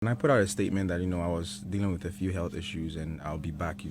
And I put out a statement that, I was dealing with a few health issues and I'll be back,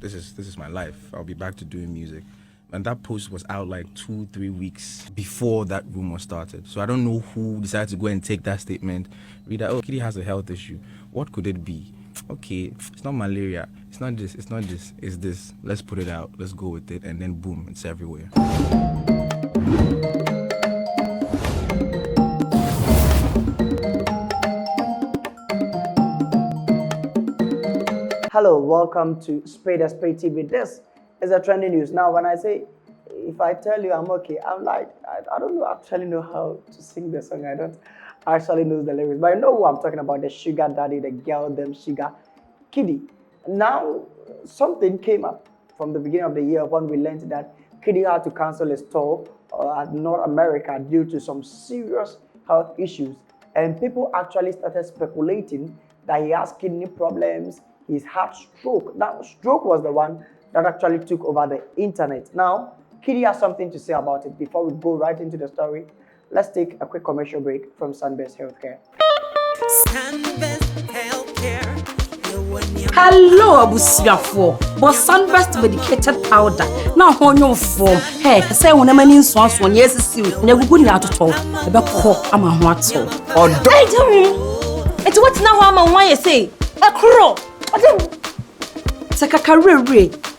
this is my life. I'll be back to doing music. And that post was out like 2-3 weeks before that rumor started. So I don't know who decided to go and take that statement, read that, KiDi has a health issue. What could it be? Okay, it's not malaria. It's not this. It's this. Let's put it out. Let's go with it. And then boom, it's everywhere. Hello, welcome to Spade TV. This is a trending news. Now, when I say, if I tell you I'm okay, I'm like, I don't actually know how to sing the song. I don't actually know the lyrics. But I know who I'm talking about, the sugar daddy, the girl, them sugar, KiDi. Now, something came up from the beginning of the year when we learned that KiDi had to cancel his tour at North America due to some serious health issues. And people actually started speculating that he has kidney problems, he's had stroke. Now, stroke was the one that actually took over the internet. Now, KiDi has something to say about it. Before we go right into the story, let's take a quick commercial break from Sunbest Healthcare. Sunbest Healthcare. Hello, Abusiafo. But Sunbest medicated powder. Now, on your form. Hey, say when a man in swans one yes, see, never good out at all. About cock, I'm a what so. Or don't. It's what now I'm why you say. A crow. Take a career,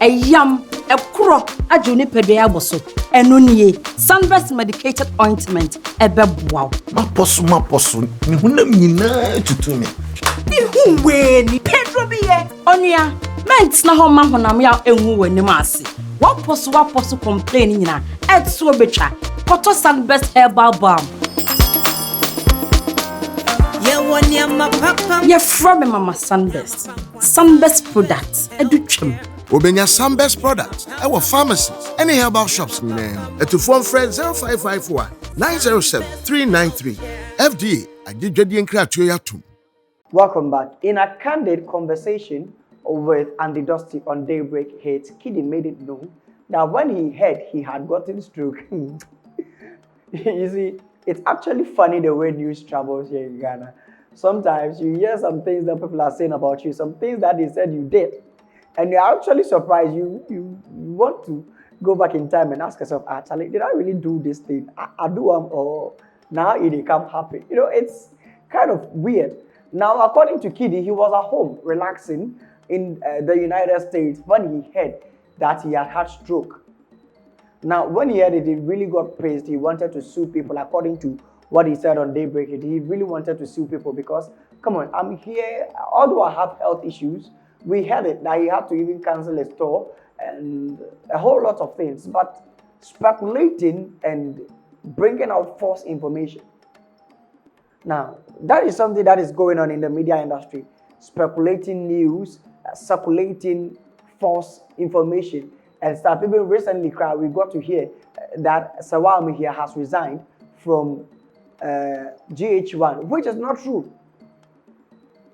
a yam, a crow, a juniper bosso, and nunye, Sunbest medicated ointment, a wow. Maposu, to me. When Pedro be onia, men's na home man when I'm out and woo and massy. What posso complaining na, add so betra, Cotto Sunbest herbal balm. You're from Mama Sunbest. Sunbest products, a duchum. Obenya Sunbest products, our pharmacies, any herbal shops, at to phone friend 0554 907 393. FDA, I did Jadian Kratuyatum. Welcome back. In a candid conversation with Andy Dusty on Daybreak Hits, KiDi made it known that when he heard he had gotten stroke, you see, it's actually funny the way news travels here in Ghana. Sometimes you hear some things that people are saying about you, some things that they said you did, and you're actually surprised. You want to go back in time and ask yourself, actually, did I really do this thing? I do or now it can't happen. It's kind of weird. Now, according to KiDi, he was at home relaxing in the United States when he heard that he had stroke. Now, when he heard it, he really got pissed. He wanted to sue people, according to what he said on Daybreak. He really wanted to sue people because, come on, I'm here. Although I have health issues, we heard it that he had to even cancel his tour and a whole lot of things. But speculating and bringing out false information. Now, that is something that is going on in the media industry. Speculating news, circulating false information and stuff. Even recently, we got to hear that Sawami here has resigned from GH1, which is not true.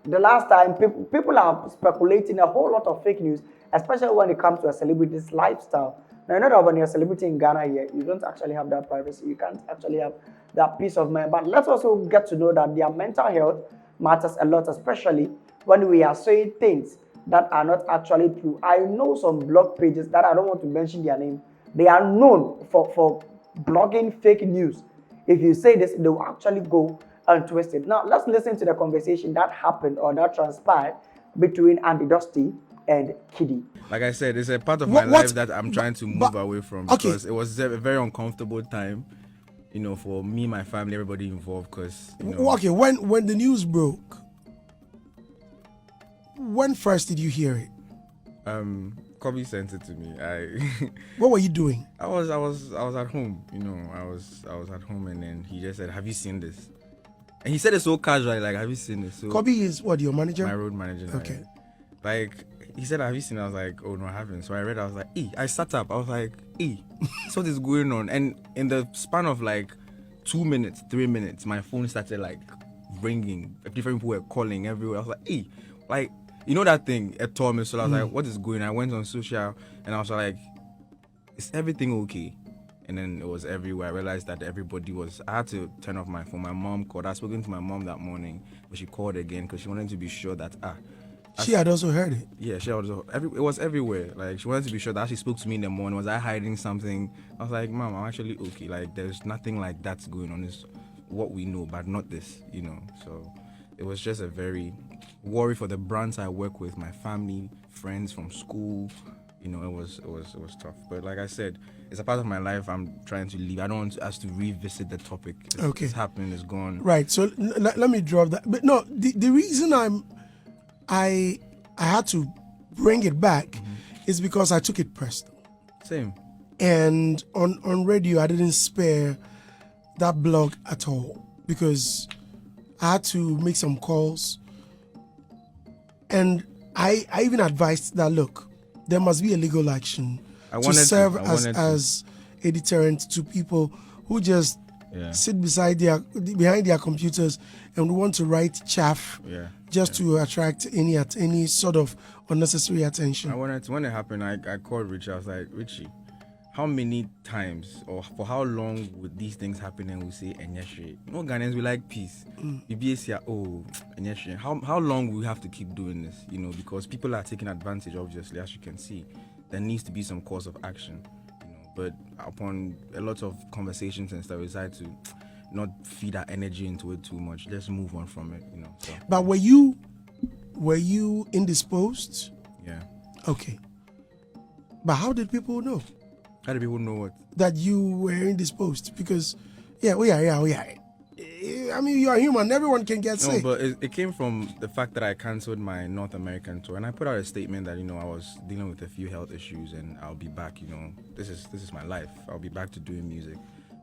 The last time, people are speculating a whole lot of fake news, especially when it comes to a celebrity's lifestyle. Now, you know that when you're a celebrity in Ghana here, you don't actually have that privacy. You can't actually have that peace of mind. But let's also get to know that their mental health matters a lot, especially when we are saying things that are not actually true. I know some blog pages that I don't want to mention their name. They are known for blogging fake news. If you say this, they will actually go and twist it. Now, let's listen to the conversation that happened or that transpired between Andy Dusty and KiDi. Like I said, it's a part of my life that I'm trying to move away from because it was a very uncomfortable time, for me, my family, everybody involved. Because okay, when the news broke, when first did you hear it? Kobe sent it to me. What were you doing? I was at home. I was at home, and then he just said, "Have you seen this?" And he said it so casually, like, "Have you seen this?" So Kobe is what, your manager? My road manager. Okay. Like he said, "Have you seen it?" I was like, "Oh no, I haven't." So I read. I was like, I sat up. I was like, so what is going on? And in the span of like 2 minutes, 3 minutes, my phone started like ringing. Different people were calling everywhere. I was like, like. That thing at Thomas, so I was like, what is going on? I went on social and I was like, is everything okay? and then it was everywhere. I realized that everybody was. I had to turn off my phone. My mom called. I was speaking to my mom that morning, but she called again because she wanted to be sure that She had also heard it. yeah, she also it was everywhere. Like she wanted to be sure that she spoke to me in the morning. Was I hiding something? I was like, Mom, I'm actually okay. Like there's nothing like that's going on. It's what we know, but not this, you know. So it was just a very worry for the brands I work with, my family, friends from school. You know, it was tough. But like I said, it's a part of my life I'm trying to leave. I don't want us to revisit the topic. It's happening, it's gone. Right. So let me drop that. But no, the reason I had to bring it back is because I took it personal. Same. And on radio, I didn't spare that blog at all because I had to make some calls. And I even advised that, look, there must be a legal action to serve as a deterrent to people who just sit behind their computers and want to write chaff to attract any sort of unnecessary attention. When it happened, I called Richie. I was like, Richie, how many times or for how long would these things happen and we say Enyeshe? No Ghanaians, we like peace. BBS, Enyeshe. How long will we have to keep doing this? You know, because people are taking advantage, obviously, as you can see. There needs to be some course of action. You know, but upon a lot of conversations and stuff, we decided to not feed our energy into it too much. Let's move on from it, you know. So. But were you indisposed? Yeah. Okay. But how did people know? How do people know what? That you were indisposed? Because, we are. I mean, you are human. Everyone can get sick. No, but it came from the fact that I cancelled my North American tour, and I put out a statement that, you know, I was dealing with a few health issues, and I'll be back. You know, this is my life. I'll be back to doing music,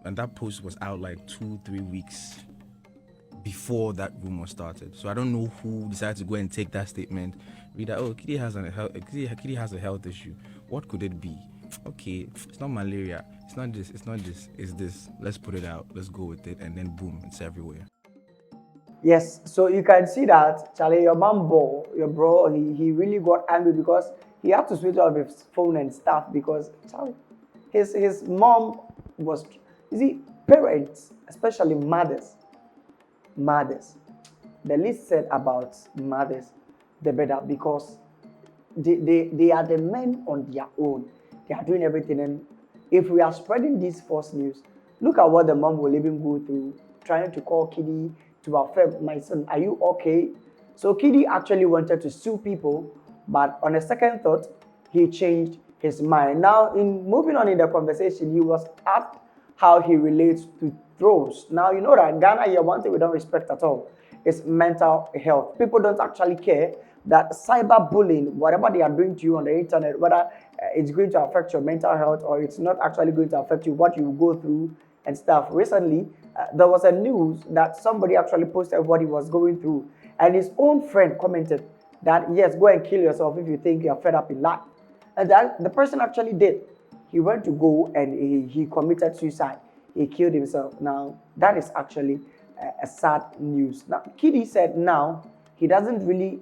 and that post was out like 2-3 weeks before that rumor started. So I don't know who decided to go and take that statement, read that, KiDi has a health issue. What could it be? Okay, it's not malaria, it's not this, it's this. Let's put it out, let's go with it, and then boom, it's everywhere. Yes, so you can see that, Charlie, your bro, he really got angry because he had to switch off his phone and stuff because, Charlie, his mom was, you see, parents, especially mothers, the least said about mothers, the better, because they are the men on their own. They are doing everything, and if we are spreading this false news, look at what the mom will even go through, trying to call KiDi to affirm, my son, are you okay? So KiDi actually wanted to sue people, but on a second thought, he changed his mind. Now, in moving on in the conversation, he was asked how he relates to throws. Now, you know that Ghana here, one thing we don't respect at all is mental health. People don't actually care that cyberbullying, whatever they are doing to you on the internet, whether it's going to affect your mental health or it's not actually going to affect you, what you go through and stuff. Recently, there was a news that somebody actually posted what he was going through, and his own friend commented that, yes, go and kill yourself if you think you're fed up in life. And that the person actually did. He went to go and he committed suicide. He killed himself. Now, that is actually a sad news. Now, KiDi said now he doesn't really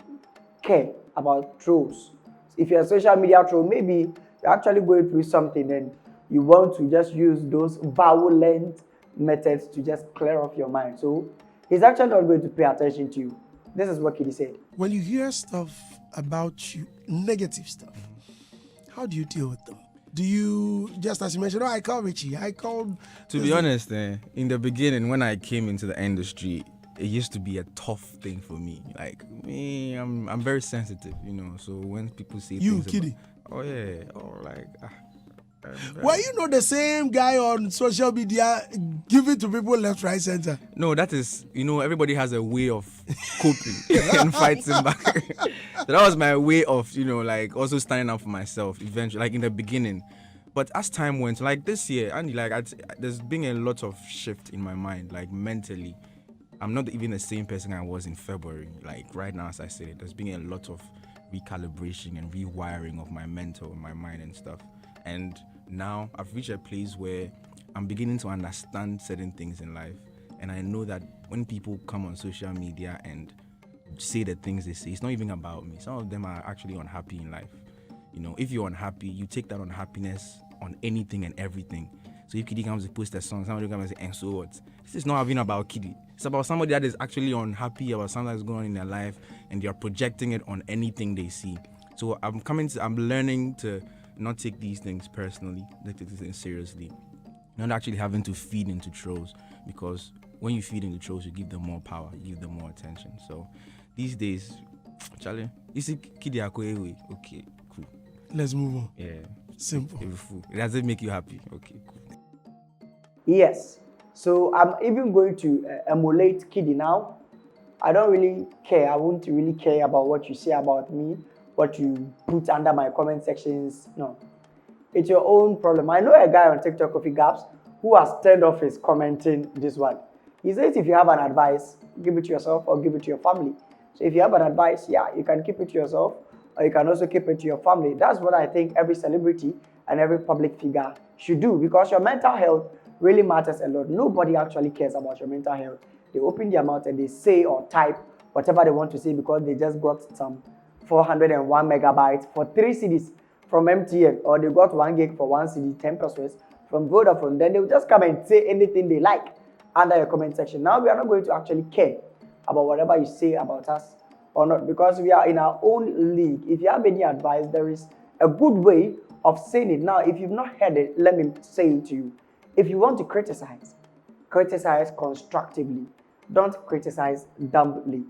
care about trolls. If you're a social media troll, maybe you're actually going through something and you want to just use those violent methods to just clear off your mind. So he's actually not going to pay attention to you. This is what KiDi said. When you hear stuff about you, negative stuff, how do you deal with them? Do you, just as you mentioned, I called Richie, I called... To be honest, in the beginning, when I came into the industry, it used to be a tough thing for me. Like me, I'm very sensitive, you know. So when people say things KiDi, well, you know, the same guy on social media giving to people left, right, center. No, that is, you know, everybody has a way of coping and fighting back. So that was my way of, you know, like also standing up for myself eventually, like in the beginning. But as time went, like this year, and like there's been a lot of shift in my mind, like mentally. I'm not even the same person I was in February. Like right now, as I said, there's been a lot of recalibration and rewiring of my mental, my mind and stuff. And now I've reached a place where I'm beginning to understand certain things in life. And I know that when people come on social media and say the things they say, it's not even about me. Some of them are actually unhappy in life. You know, if you're unhappy, you take that unhappiness on anything and everything. So if KiDi comes to post a song, somebody will come and say, and so what? This is not even about KiDi. It's about somebody that is actually unhappy about something that's going on in their life, and they are projecting it on anything they see. So I'm learning to not take these things personally, not take these things seriously, not actually having to feed into trolls, because when you feed into trolls, you give them more power, you give them more attention. So these days, Charlie, you see KiDi Akoewe, okay, cool. Let's move on. Yeah. Simple. Does it make you happy? Okay, cool. Yes. So I'm even going to emulate KiDi now. I don't really care. I won't really care about what you say about me, what you put under my comment sections. No. It's your own problem. I know a guy on TikTok, Coffee Gaps, who has turned off his commenting this one. He says if you have an advice, give it to yourself or give it to your family. So if you have an advice, yeah, you can keep it to yourself or you can also keep it to your family. That's what I think every celebrity and every public figure should do, because your mental health really matters a lot. Nobody actually cares about your mental health. They open their mouth and they say or type whatever they want to say because they just got some 401 megabytes for 3 CDs from MTN, or they got 1 gig for 1 CD, 10 pesos from Vodafone. Then they'll just come and say anything they like under your comment section. Now we are not going to actually care about whatever you say about us or not, because we are in our own league. If you have any advice, there is a good way of saying it. Now, if you've not heard it, let me say it to you. If you want to criticize, criticize constructively. Don't criticize dumbly,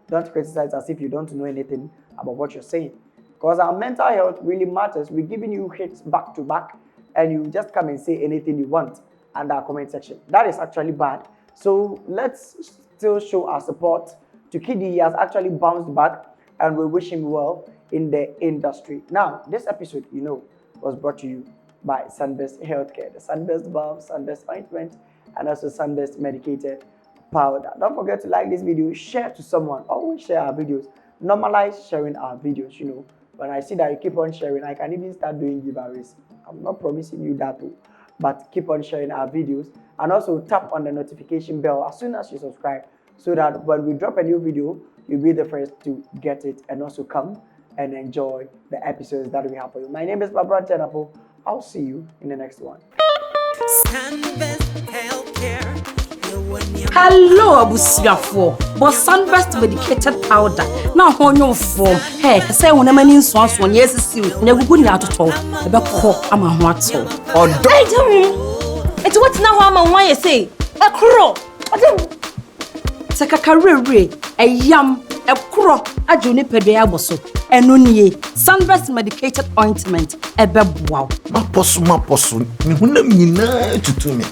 Don't criticize as if you don't know anything about what you're saying. Because our mental health really matters. We're giving you hits back to back, and you just come and say anything you want under our comment section. That is actually bad. So let's still show our support to KiDi. He has actually bounced back, and we wish him well in the industry. Now, this episode, was brought to you by Sunbest Healthcare, the Sunbest Balm, Sunbest Ointment, and also Sunbest Medicated Powder. Don't forget to like this video, share to someone. Always share our videos. Normalize sharing our videos, When I see that you keep on sharing, I can even start doing giveaways. I'm not promising you that too, but keep on sharing our videos, and also tap on the notification bell as soon as you subscribe, so that when we drop a new video, you'll be the first to get it and also come and enjoy the episodes that we have for you. My name is Barbara Tenapo. I'll see you in the next one. Hello, abusiafo. But Sunbest medicated powder. Now on your form. Hey, say when a man in swans one yes, see, never good out at all. About cock, I'm a what so. Or don't. It's what now I'm on why you say. A crow. Sakakarere, a yam, a crow, a juniper bosso, and nunye, Sunbest medicated ointment, a wow. Maposu, Nina to me.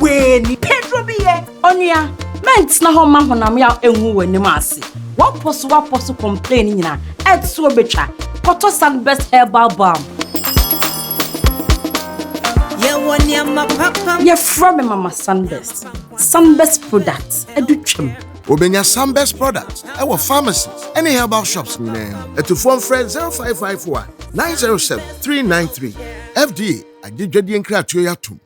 When Pedro be Onia, men's na home man when I'm out and woo in the massy. What posu complaining na, add so betra, Cotto Sunbest herbal balm. You're from Mama Sunbest. Sunbest products, a duchum. Obenya Sunbest products, our pharmacies, any herbal shops, to phone friend 0554 907 393. FDA, I did Jedi and Kratio Yatum.